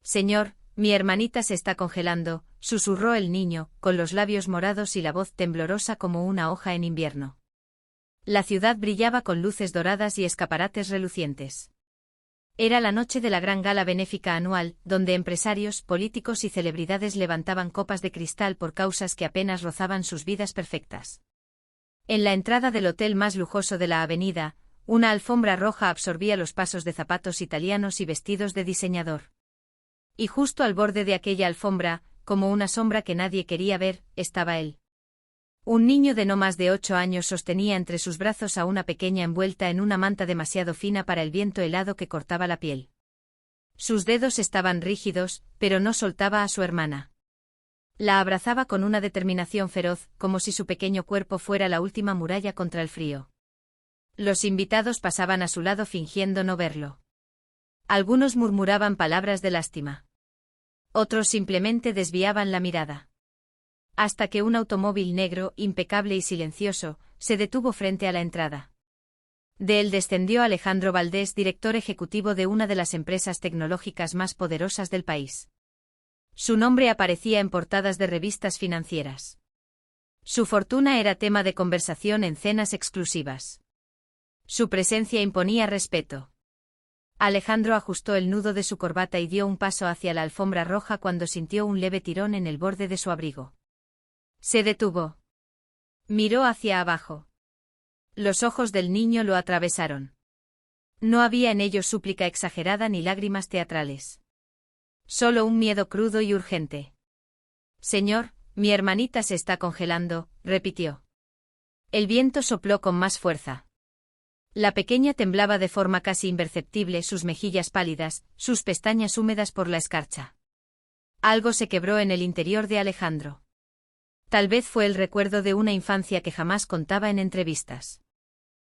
Señor, mi hermanita se está congelando, susurró el niño, con los labios morados y la voz temblorosa como una hoja en invierno. La ciudad brillaba con luces doradas y escaparates relucientes. Era la noche de la gran gala benéfica anual, donde empresarios, políticos y celebridades levantaban copas de cristal por causas que apenas rozaban sus vidas perfectas. En la entrada del hotel más lujoso de la avenida, una alfombra roja absorbía los pasos de zapatos italianos y vestidos de diseñador. Y justo al borde de aquella alfombra, como una sombra que nadie quería ver, estaba él. Un niño de no más de 8 años sostenía entre sus brazos a una pequeña envuelta en una manta demasiado fina para el viento helado que cortaba la piel. Sus dedos estaban rígidos, pero no soltaba a su hermana. La abrazaba con una determinación feroz, como si su pequeño cuerpo fuera la última muralla contra el frío. Los invitados pasaban a su lado fingiendo no verlo. Algunos murmuraban palabras de lástima. Otros simplemente desviaban la mirada. Hasta que un automóvil negro, impecable y silencioso, se detuvo frente a la entrada. De él descendió Alejandro Valdés, director ejecutivo de una de las empresas tecnológicas más poderosas del país. Su nombre aparecía en portadas de revistas financieras. Su fortuna era tema de conversación en cenas exclusivas. Su presencia imponía respeto. Alejandro ajustó el nudo de su corbata y dio un paso hacia la alfombra roja cuando sintió un leve tirón en el borde de su abrigo. Se detuvo. Miró hacia abajo. Los ojos del niño lo atravesaron. No había en ellos súplica exagerada ni lágrimas teatrales. Solo un miedo crudo y urgente. Señor, mi hermanita se está congelando, repitió. El viento sopló con más fuerza. La pequeña temblaba de forma casi imperceptible, sus mejillas pálidas, sus pestañas húmedas por la escarcha. Algo se quebró en el interior de Alejandro. Tal vez fue el recuerdo de una infancia que jamás contaba en entrevistas.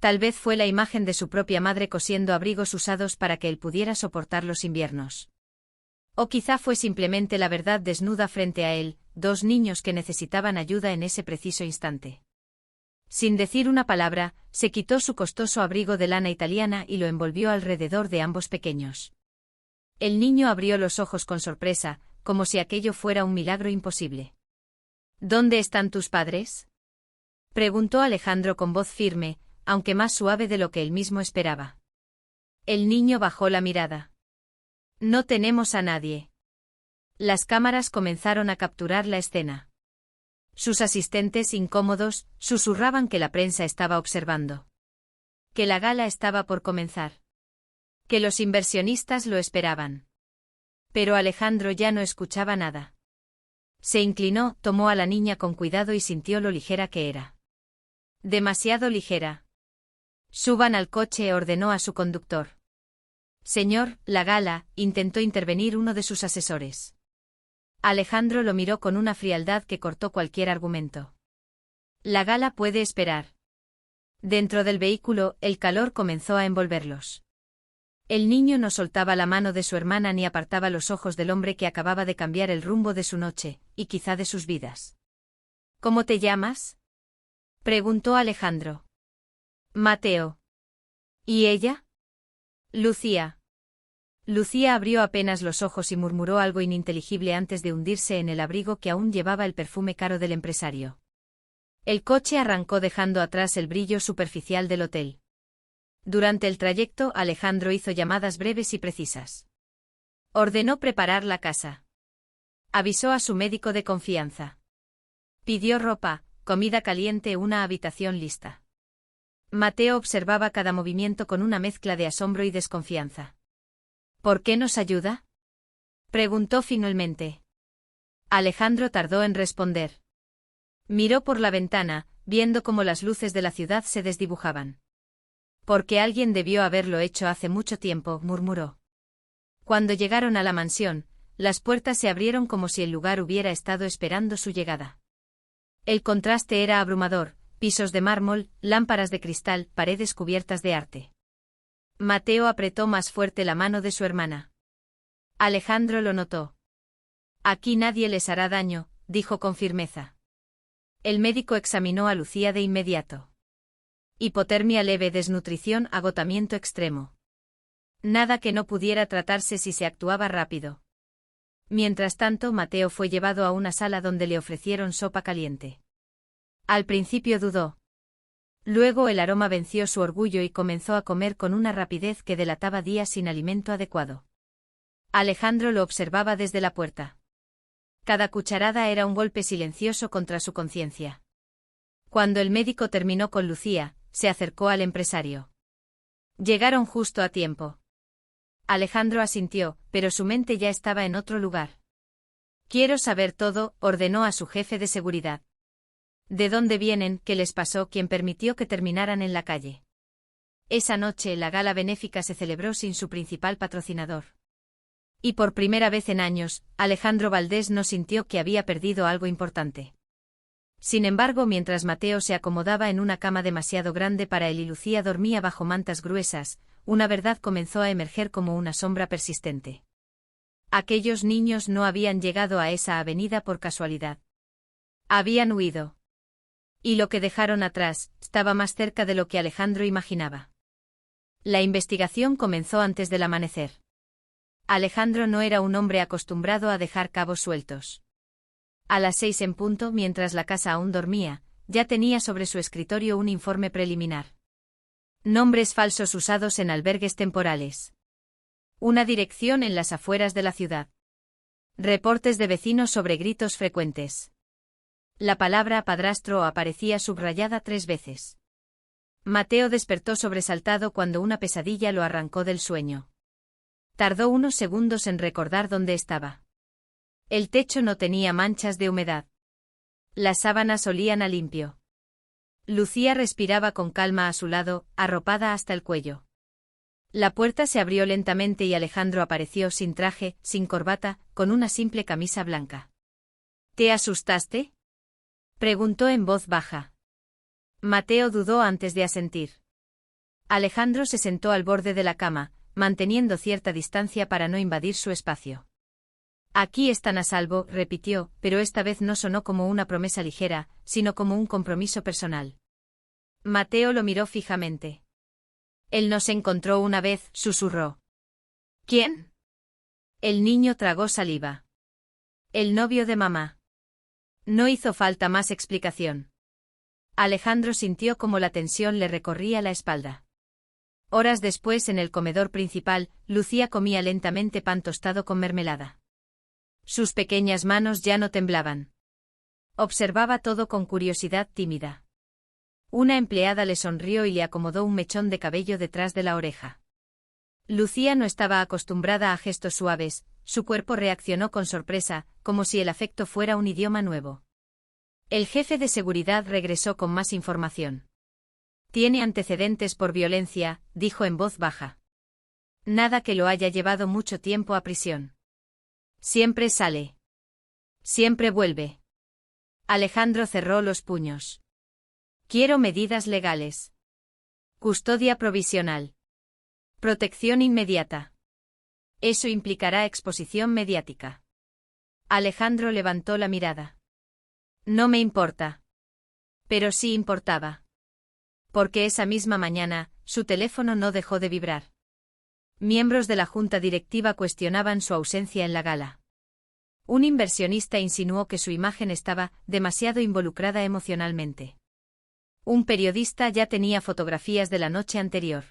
Tal vez fue la imagen de su propia madre cosiendo abrigos usados para que él pudiera soportar los inviernos. O quizá fue simplemente la verdad desnuda frente a él, dos niños que necesitaban ayuda en ese preciso instante. Sin decir una palabra, se quitó su costoso abrigo de lana italiana y lo envolvió alrededor de ambos pequeños. El niño abrió los ojos con sorpresa, como si aquello fuera un milagro imposible. ¿Dónde están tus padres?, preguntó Alejandro con voz firme, aunque más suave de lo que él mismo esperaba. El niño bajó la mirada. No tenemos a nadie. Las cámaras comenzaron a capturar la escena. Sus asistentes, incómodos, susurraban que la prensa estaba observando. Que la gala estaba por comenzar. Que los inversionistas lo esperaban. Pero Alejandro ya no escuchaba nada. Se inclinó, tomó a la niña con cuidado y sintió lo ligera que era. Demasiado ligera. Suban al coche, ordenó a su conductor. Señor, la gala, intentó intervenir uno de sus asesores. Alejandro lo miró con una frialdad que cortó cualquier argumento. La gala puede esperar. Dentro del vehículo, el calor comenzó a envolverlos. El niño no soltaba la mano de su hermana ni apartaba los ojos del hombre que acababa de cambiar el rumbo de su noche, y quizá de sus vidas. ¿Cómo te llamas?, preguntó Alejandro. Mateo. ¿Y ella? Lucía. Lucía abrió apenas los ojos y murmuró algo ininteligible antes de hundirse en el abrigo que aún llevaba el perfume caro del empresario. El coche arrancó dejando atrás el brillo superficial del hotel. Durante el trayecto, Alejandro hizo llamadas breves y precisas. Ordenó preparar la casa. Avisó a su médico de confianza. Pidió ropa, comida caliente, una habitación lista. Mateo observaba cada movimiento con una mezcla de asombro y desconfianza. ¿Por qué nos ayuda?, preguntó finalmente. Alejandro tardó en responder. Miró por la ventana, viendo cómo las luces de la ciudad se desdibujaban. Porque alguien debió haberlo hecho hace mucho tiempo, murmuró. Cuando llegaron a la mansión, las puertas se abrieron como si el lugar hubiera estado esperando su llegada. El contraste era abrumador, pisos de mármol, lámparas de cristal, paredes cubiertas de arte. Mateo apretó más fuerte la mano de su hermana. Alejandro lo notó. Aquí nadie les hará daño, dijo con firmeza. El médico examinó a Lucía de inmediato. Hipotermia leve, desnutrición, agotamiento extremo. Nada que no pudiera tratarse si se actuaba rápido. Mientras tanto, Mateo fue llevado a una sala donde le ofrecieron sopa caliente. Al principio dudó. Luego el aroma venció su orgullo y comenzó a comer con una rapidez que delataba días sin alimento adecuado. Alejandro lo observaba desde la puerta. Cada cucharada era un golpe silencioso contra su conciencia. Cuando el médico terminó con Lucía, se acercó al empresario. Llegaron justo a tiempo. Alejandro asintió, pero su mente ya estaba en otro lugar. Quiero saber todo, ordenó a su jefe de seguridad. ¿De dónde vienen? ¿Qué les pasó? ¿Quién permitió que terminaran en la calle? Esa noche la gala benéfica se celebró sin su principal patrocinador. Y por primera vez en años, Alejandro Valdés no sintió que había perdido algo importante. Sin embargo, mientras Mateo se acomodaba en una cama demasiado grande para él y Lucía dormía bajo mantas gruesas, una verdad comenzó a emerger como una sombra persistente. Aquellos niños no habían llegado a esa avenida por casualidad. Habían huido. Y lo que dejaron atrás estaba más cerca de lo que Alejandro imaginaba. La investigación comenzó antes del amanecer. Alejandro no era un hombre acostumbrado a dejar cabos sueltos. A las 6 en punto, mientras la casa aún dormía, ya tenía sobre su escritorio un informe preliminar. Nombres falsos usados en albergues temporales. Una dirección en las afueras de la ciudad. Reportes de vecinos sobre gritos frecuentes. La palabra padrastro aparecía subrayada 3 veces. Mateo despertó sobresaltado cuando una pesadilla lo arrancó del sueño. Tardó unos segundos en recordar dónde estaba. El techo no tenía manchas de humedad. Las sábanas olían a limpio. Lucía respiraba con calma a su lado, arropada hasta el cuello. La puerta se abrió lentamente y Alejandro apareció sin traje, sin corbata, con una simple camisa blanca. ¿Te asustaste?, preguntó en voz baja. Mateo dudó antes de asentir. Alejandro se sentó al borde de la cama, manteniendo cierta distancia para no invadir su espacio. Aquí están a salvo, repitió, pero esta vez no sonó como una promesa ligera, sino como un compromiso personal. Mateo lo miró fijamente. Él nos encontró una vez, susurró. ¿Quién? El niño tragó saliva. El novio de mamá. No hizo falta más explicación. Alejandro sintió como la tensión le recorría la espalda. Horas después, en el comedor principal, Lucía comía lentamente pan tostado con mermelada. Sus pequeñas manos ya no temblaban. Observaba todo con curiosidad tímida. Una empleada le sonrió y le acomodó un mechón de cabello detrás de la oreja. Lucía no estaba acostumbrada a gestos suaves, su cuerpo reaccionó con sorpresa, como si el afecto fuera un idioma nuevo. El jefe de seguridad regresó con más información. Tiene antecedentes por violencia, dijo en voz baja. Nada que lo haya llevado mucho tiempo a prisión. Siempre sale. Siempre vuelve. Alejandro cerró los puños. Quiero medidas legales. Custodia provisional. Protección inmediata. Eso implicará exposición mediática. Alejandro levantó la mirada. No me importa. Pero sí importaba. Porque esa misma mañana, su teléfono no dejó de vibrar. Miembros de la junta directiva cuestionaban su ausencia en la gala. Un inversionista insinuó que su imagen estaba demasiado involucrada emocionalmente. Un periodista ya tenía fotografías de la noche anterior.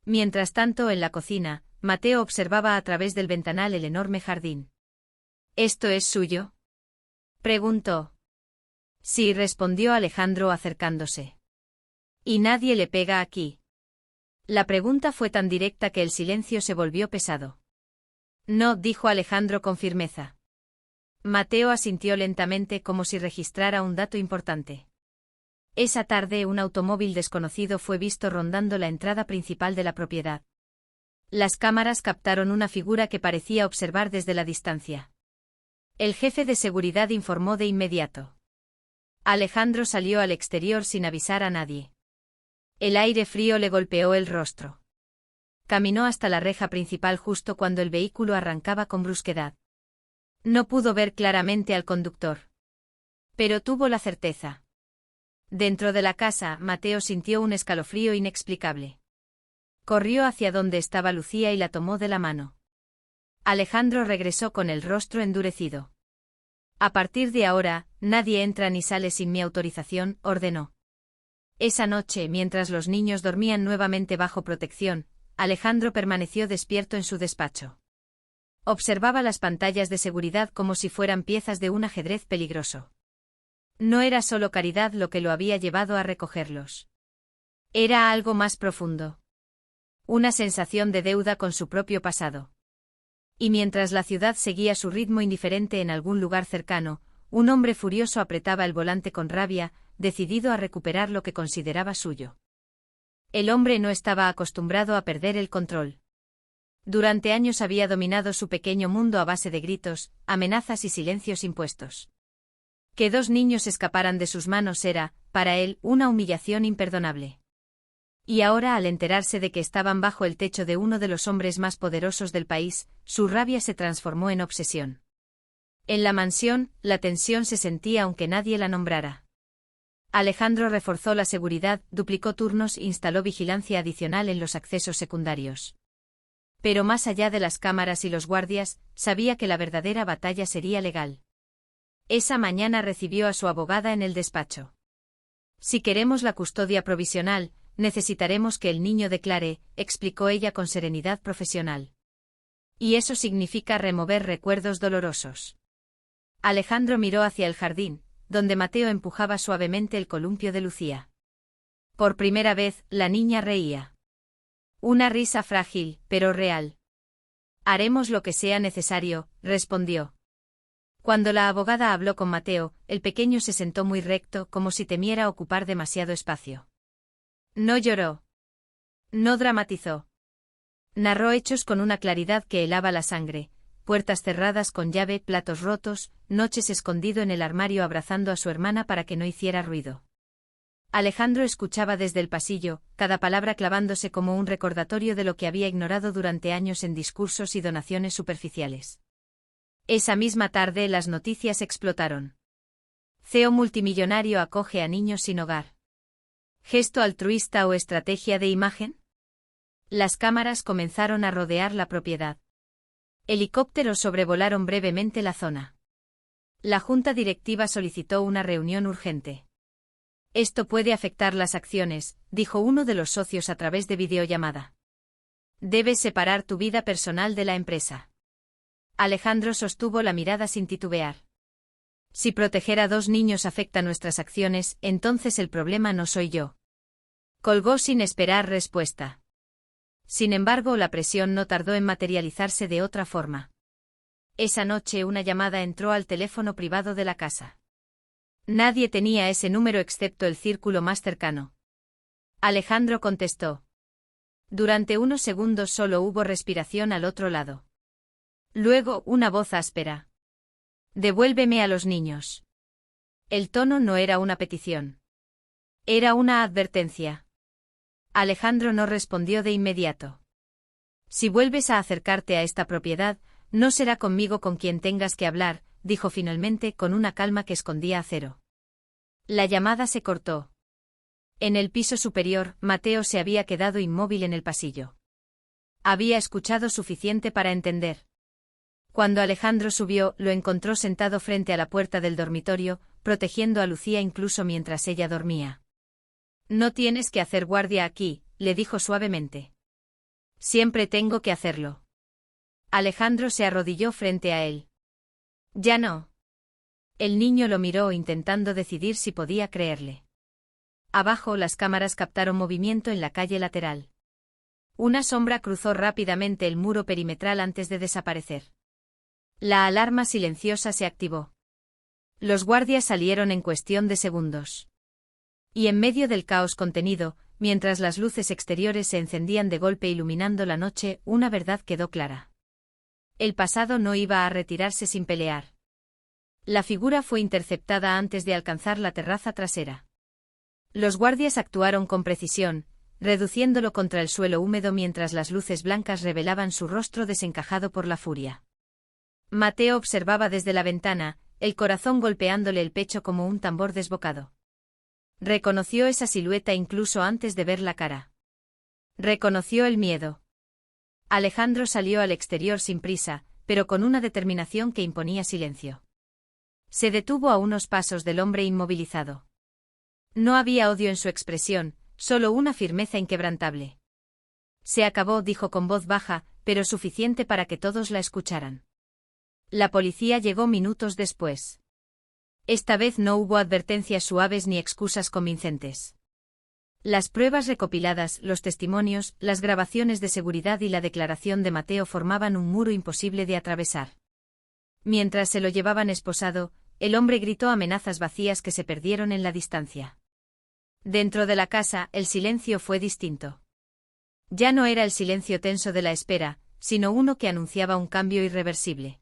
Mientras tanto, en la cocina, Mateo observaba a través del ventanal el enorme jardín. ¿Esto es suyo?, preguntó. Sí, respondió Alejandro acercándose. ¿Y nadie le pega aquí? La pregunta fue tan directa que el silencio se volvió pesado. No, dijo Alejandro con firmeza. Mateo asintió lentamente como si registrara un dato importante. Esa tarde un automóvil desconocido fue visto rondando la entrada principal de la propiedad. Las cámaras captaron una figura que parecía observar desde la distancia. El jefe de seguridad informó de inmediato. Alejandro salió al exterior sin avisar a nadie. El aire frío le golpeó el rostro. Caminó hasta la reja principal justo cuando el vehículo arrancaba con brusquedad. No pudo ver claramente al conductor. Pero tuvo la certeza. Dentro de la casa, Mateo sintió un escalofrío inexplicable. Corrió hacia donde estaba Lucía y la tomó de la mano. Alejandro regresó con el rostro endurecido. A partir de ahora, nadie entra ni sale sin mi autorización, ordenó. Esa noche, mientras los niños dormían nuevamente bajo protección, Alejandro permaneció despierto en su despacho. Observaba las pantallas de seguridad como si fueran piezas de un ajedrez peligroso. No era solo caridad lo que lo había llevado a recogerlos. Era algo más profundo. Una sensación de deuda con su propio pasado. Y mientras la ciudad seguía su ritmo indiferente en algún lugar cercano, un hombre furioso apretaba el volante con rabia, decidido a recuperar lo que consideraba suyo. El hombre no estaba acostumbrado a perder el control. Durante años había dominado su pequeño mundo a base de gritos, amenazas y silencios impuestos. Que dos niños escaparan de sus manos era, para él, una humillación imperdonable. Y ahora, al enterarse de que estaban bajo el techo de uno de los hombres más poderosos del país, su rabia se transformó en obsesión. En la mansión, la tensión se sentía aunque nadie la nombrara. Alejandro reforzó la seguridad, duplicó turnos e instaló vigilancia adicional en los accesos secundarios. Pero más allá de las cámaras y los guardias, sabía que la verdadera batalla sería legal. Esa mañana recibió a su abogada en el despacho. Si queremos la custodia provisional, necesitaremos que el niño declare, explicó ella con serenidad profesional. Y eso significa remover recuerdos dolorosos. Alejandro miró hacia el jardín, donde Mateo empujaba suavemente el columpio de Lucía. Por primera vez, la niña reía. Una risa frágil, pero real. Haremos lo que sea necesario, respondió. Cuando la abogada habló con Mateo, el pequeño se sentó muy recto, como si temiera ocupar demasiado espacio. No lloró. No dramatizó. Narró hechos con una claridad que helaba la sangre: puertas cerradas con llave, platos rotos, noches escondido en el armario abrazando a su hermana para que no hiciera ruido. Alejandro escuchaba desde el pasillo, cada palabra clavándose como un recordatorio de lo que había ignorado durante años en discursos y donaciones superficiales. Esa misma tarde las noticias explotaron. CEO multimillonario acoge a niños sin hogar. ¿Gesto altruista o estrategia de imagen? Las cámaras comenzaron a rodear la propiedad. Helicópteros sobrevolaron brevemente la zona. La junta directiva solicitó una reunión urgente. Esto puede afectar las acciones, dijo uno de los socios a través de videollamada. Debes separar tu vida personal de la empresa. Alejandro sostuvo la mirada sin titubear. Si proteger a dos niños afecta nuestras acciones, entonces el problema no soy yo. Colgó sin esperar respuesta. Sin embargo, la presión no tardó en materializarse de otra forma. Esa noche una llamada entró al teléfono privado de la casa. Nadie tenía ese número excepto el círculo más cercano. Alejandro contestó. Durante unos segundos solo hubo respiración al otro lado. Luego, una voz áspera. Devuélveme a los niños. El tono no era una petición. Era una advertencia. Alejandro no respondió de inmediato. Si vuelves a acercarte a esta propiedad, no será conmigo con quien tengas que hablar, dijo finalmente con una calma que escondía acero. La llamada se cortó. En el piso superior, Mateo se había quedado inmóvil en el pasillo. Había escuchado suficiente para entender. Cuando Alejandro subió, lo encontró sentado frente a la puerta del dormitorio, protegiendo a Lucía incluso mientras ella dormía. No tienes que hacer guardia aquí, le dijo suavemente. Siempre tengo que hacerlo. Alejandro se arrodilló frente a él. Ya no. El niño lo miró intentando decidir si podía creerle. Abajo las cámaras captaron movimiento en la calle lateral. Una sombra cruzó rápidamente el muro perimetral antes de desaparecer. La alarma silenciosa se activó. Los guardias salieron en cuestión de segundos. Y en medio del caos contenido, mientras las luces exteriores se encendían de golpe iluminando la noche, una verdad quedó clara. El pasado no iba a retirarse sin pelear. La figura fue interceptada antes de alcanzar la terraza trasera. Los guardias actuaron con precisión, reduciéndolo contra el suelo húmedo mientras las luces blancas revelaban su rostro desencajado por la furia. Mateo observaba desde la ventana, el corazón golpeándole el pecho como un tambor desbocado. Reconoció esa silueta incluso antes de ver la cara. Reconoció el miedo. Alejandro salió al exterior sin prisa, pero con una determinación que imponía silencio. Se detuvo a unos pasos del hombre inmovilizado. No había odio en su expresión, solo una firmeza inquebrantable. Se acabó, dijo con voz baja, pero suficiente para que todos la escucharan. La policía llegó minutos después. Esta vez no hubo advertencias suaves ni excusas convincentes. Las pruebas recopiladas, los testimonios, las grabaciones de seguridad y la declaración de Mateo formaban un muro imposible de atravesar. Mientras se lo llevaban esposado, el hombre gritó amenazas vacías que se perdieron en la distancia. Dentro de la casa, el silencio fue distinto. Ya no era el silencio tenso de la espera, sino uno que anunciaba un cambio irreversible.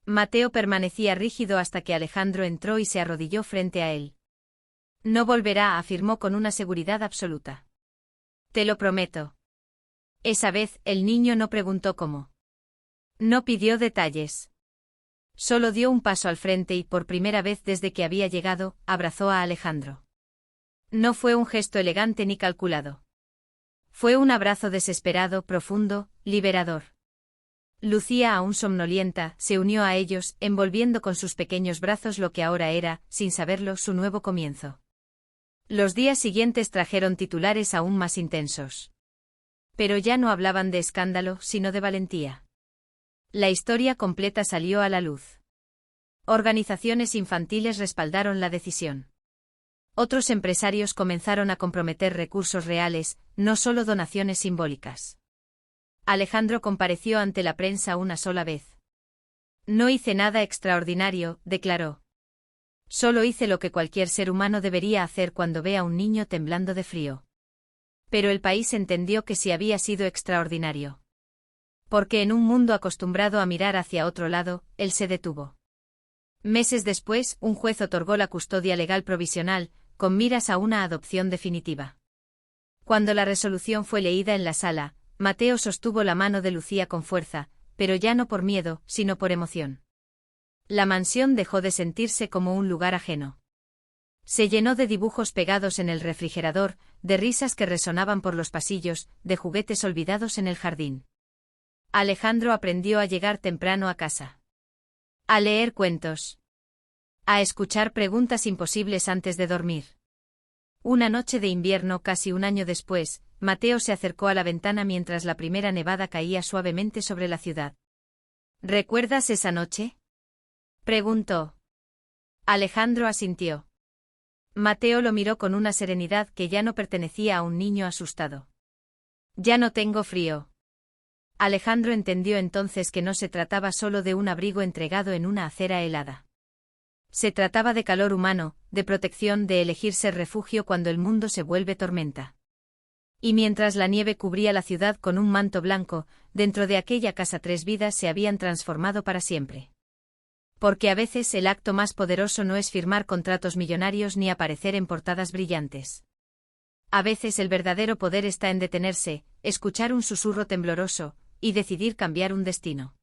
Mateo permanecía rígido hasta que Alejandro entró y se arrodilló frente a él. No volverá, afirmó con una seguridad absoluta. Te lo prometo. Esa vez, el niño no preguntó cómo. No pidió detalles. Solo dio un paso al frente y, por primera vez desde que había llegado, abrazó a Alejandro. No fue un gesto elegante ni calculado. Fue un abrazo desesperado, profundo, liberador. Lucía, aún somnolienta, se unió a ellos, envolviendo con sus pequeños brazos lo que ahora era, sin saberlo, su nuevo comienzo. Los días siguientes trajeron titulares aún más intensos. Pero ya no hablaban de escándalo, sino de valentía. La historia completa salió a la luz. Organizaciones infantiles respaldaron la decisión. Otros empresarios comenzaron a comprometer recursos reales, no solo donaciones simbólicas. Alejandro compareció ante la prensa una sola vez. No hice nada extraordinario, declaró. Solo hice lo que cualquier ser humano debería hacer cuando ve a un niño temblando de frío. Pero el país entendió que sí había sido extraordinario. Porque en un mundo acostumbrado a mirar hacia otro lado, él se detuvo. Meses después, un juez otorgó la custodia legal provisional, con miras a una adopción definitiva. Cuando la resolución fue leída en la sala, Mateo sostuvo la mano de Lucía con fuerza, pero ya no por miedo, sino por emoción. La mansión dejó de sentirse como un lugar ajeno. Se llenó de dibujos pegados en el refrigerador, de risas que resonaban por los pasillos, de juguetes olvidados en el jardín. Alejandro aprendió a llegar temprano a casa. A leer cuentos. A escuchar preguntas imposibles antes de dormir. Una noche de invierno, casi un año después, Mateo se acercó a la ventana mientras la primera nevada caía suavemente sobre la ciudad. ¿Recuerdas esa noche?, preguntó. Alejandro asintió. Mateo lo miró con una serenidad que ya no pertenecía a un niño asustado. Ya no tengo frío. Alejandro entendió entonces que no se trataba solo de un abrigo entregado en una acera helada. Se trataba de calor humano, de protección, de elegir ser refugio cuando el mundo se vuelve tormenta. Y mientras la nieve cubría la ciudad con un manto blanco, dentro de aquella casa 3 vidas se habían transformado para siempre. Porque a veces el acto más poderoso no es firmar contratos millonarios ni aparecer en portadas brillantes. A veces el verdadero poder está en detenerse, escuchar un susurro tembloroso, y decidir cambiar un destino.